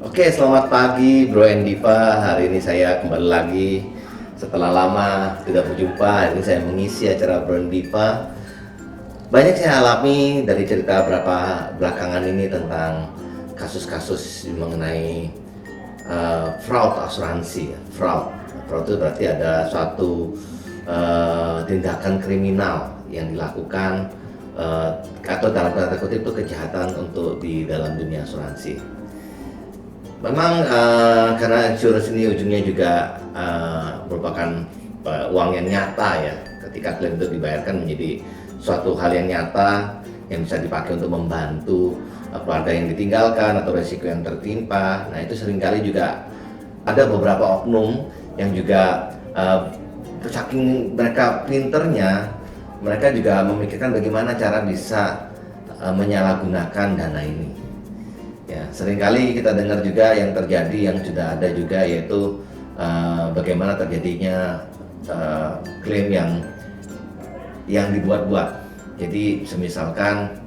Oke, selamat pagi Bro and Diva. Hari ini saya kembali lagi setelah lama tidak berjumpa. Hari ini saya mengisi acara Bro and Diva. Banyak saya alami dari cerita berapa belakangan ini tentang kasus-kasus mengenai fraud asuransi. Fraud itu berarti ada suatu tindakan kriminal yang dilakukan atau dalam tanda kutip itu kejahatan untuk di dalam dunia asuransi. Memang karena insurance ini ujungnya juga merupakan uang yang nyata ya, ketika klaim itu dibayarkan menjadi suatu hal yang nyata yang bisa dipakai untuk membantu keluarga yang ditinggalkan atau resiko yang tertimpa. Nah itu seringkali juga ada beberapa oknum yang juga saking mereka pinternya, mereka juga memikirkan bagaimana cara bisa menyalahgunakan dana ini. Ya, seringkali kita dengar juga yang terjadi yang sudah ada juga yaitu bagaimana terjadinya klaim yang dibuat-buat. Jadi semisalkan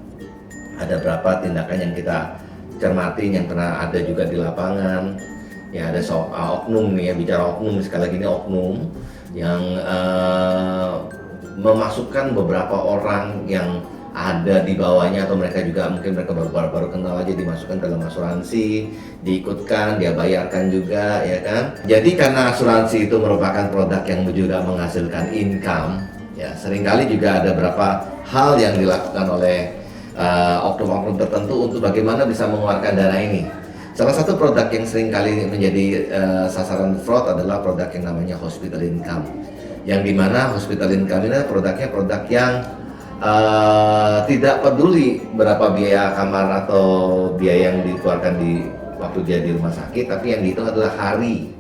ada berapa tindakan yang kita cermati yang pernah ada juga di lapangan. Ya ada oknum nih ya, bicara oknum sekali lagi ini oknum yang memasukkan beberapa orang yang ada di bawahnya atau mereka juga mungkin mereka baru kenal aja dimasukkan dalam asuransi, diikutkan, dia bayarkan juga ya kan. Jadi karena asuransi itu merupakan produk yang juga menghasilkan income, ya seringkali juga ada beberapa hal yang dilakukan oleh oknum-oknum tertentu untuk bagaimana bisa mengeluarkan dana ini. Salah satu produk yang seringkali menjadi sasaran fraud adalah produk yang namanya hospital income, yang dimana hospital income ini produknya produk yang tidak peduli berapa biaya kamar atau biaya yang dikeluarkan di waktu dia di rumah sakit, tapi yang dihitung adalah hari.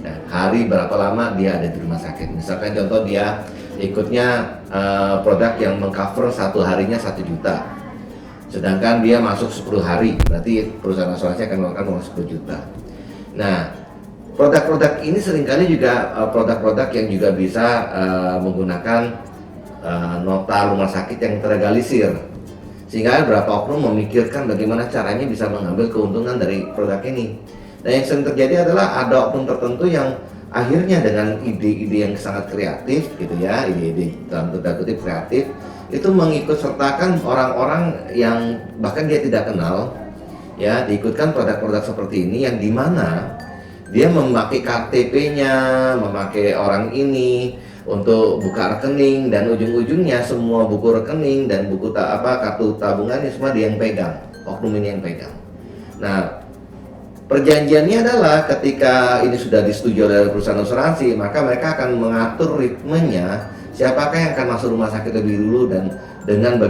Nah, hari berapa lama dia ada di rumah sakit. Misalkan contoh dia ikutnya produk yang mengcover satu harinya 1 juta, sedangkan dia masuk 10 hari, berarti perusahaan asuransi akan mengeluarkan uang 10 juta. Nah, produk-produk ini seringkali juga produk-produk yang juga bisa menggunakan nota rumah sakit yang terlegalisir, sehingga beberapa oknum memikirkan bagaimana caranya bisa mengambil keuntungan dari produk ini. Dan yang sering terjadi adalah ada oknum tertentu yang akhirnya dengan ide-ide yang sangat kreatif gitu ya, ide-ide dalam tanda kutip kreatif, itu mengikut sertakan orang-orang yang bahkan dia tidak kenal ya, diikutkan produk-produk seperti ini yang dimana dia memakai KTP-nya, memakai orang ini untuk buka rekening, dan ujung-ujungnya semua buku rekening dan buku kartu tabungannya semua dia yang pegang, oknum ini yang pegang. Nah, perjanjiannya adalah ketika ini sudah disetujui oleh perusahaan asuransi, maka mereka akan mengatur ritmenya siapakah yang akan masuk rumah sakit lebih dulu dan dengan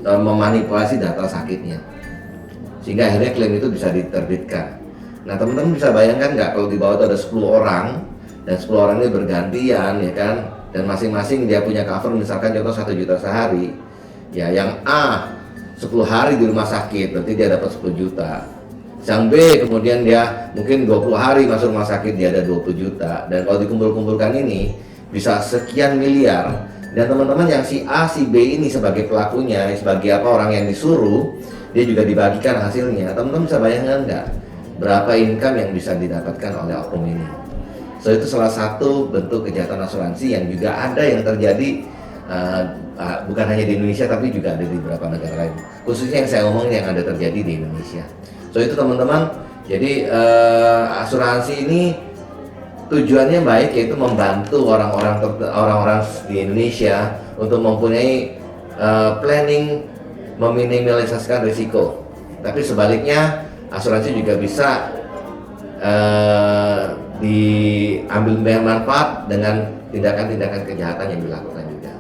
memanipulasi data sakitnya, sehingga akhirnya klaim itu bisa diterbitkan. Nah, teman-teman bisa bayangkan nggak kalau di bawah itu ada 10 orang dan 10 orang ini bergantian ya kan, dan masing-masing dia punya cover misalkan contoh 1 juta sehari ya, yang A 10 hari di rumah sakit berarti dia dapat 10 juta, yang B kemudian dia mungkin 20 hari masuk rumah sakit dia ada 20 juta, dan kalau dikumpul-kumpulkan ini bisa sekian miliar. Dan teman-teman yang si A si B ini sebagai pelakunya, sebagai orang yang disuruh, dia juga dibagikan hasilnya. Teman-teman bisa bayangkan nggak berapa income yang bisa didapatkan oleh oknum ini? So itu salah satu bentuk kejahatan asuransi yang juga ada yang terjadi bukan hanya di Indonesia tapi juga ada di beberapa negara lain. Khususnya yang saya omongin yang ada terjadi di Indonesia. So itu teman-teman. Jadi asuransi ini tujuannya baik, yaitu membantu orang-orang di Indonesia untuk mempunyai planning meminimalisasikan risiko. Tapi sebaliknya asuransi juga bisa diambil manfaat dengan tindakan-tindakan kejahatan yang dilakukan juga.